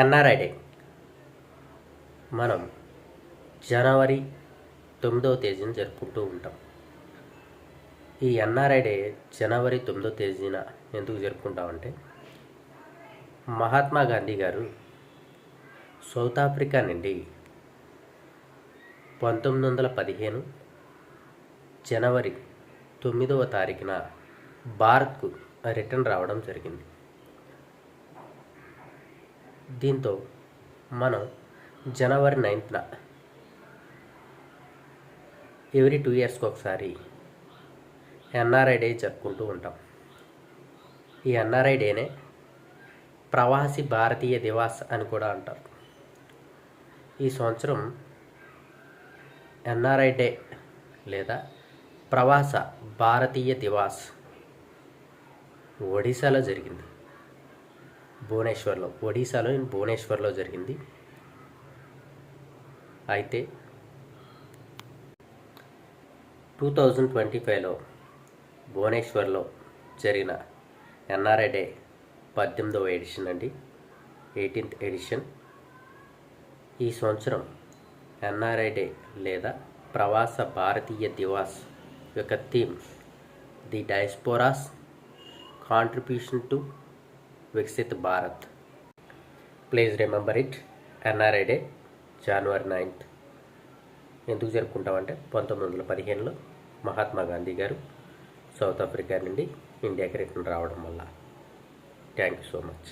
NRI day మనం జనవరి 9వ తేదీన జరుపుకుంటూ ఉంటాం. ఈ ఎన్ఆర్ఐ డే జనవరి 9వ తేదీన ఎందుకు జరుపుకుంటామంటే, మహాత్మా గాంధీ గారు సౌత్ ఆఫ్రికా నుండి 1915 జనవరి 9వ తారీఖున భారత్కు రిటర్న్ రావడం జరిగింది. దీంతో మనం జనవరి 9న ఎవ్రీ 2 ఇయర్స్కి ఒకసారి ఎన్ఆర్ఐ డే జరుపుకుంటూ ఉంటాం. ఈ ఎన్ఆర్ఐ డేనే ప్రవాసీ భారతీయ దివాస్ అని కూడా అంటారు. ఈ సంవత్సరం ఎన్ఆర్ఐ డే లేదా ప్రవాస భారతీయ దివాస్ ఒడిశాలో జరిగింది. ఒడిశాలో జరిగింది. అయితే 2025లో భువనేశ్వర్లో జరిగిన ఎన్ఆర్ఐ డే 18వ ఎడిషన్ అండి, 18th ఎడిషన్. ఈ సంవత్సరం ఎన్ఆర్ఐ డే లేదా ప్రవాస భారతీయ దివాస్ యొక్క theme the diaspora's contribution to Viksit Bharat. Please remember it. NRI day జనవరి 9th. ఎందుకు జరుపుకుంటామంటే, 1915లో మహాత్మా గాంధీ గారు సౌత్ ఆఫ్రికా నుండి ఇండియాకి రిటర్న్ రావడం వల్ల. Thank you so much.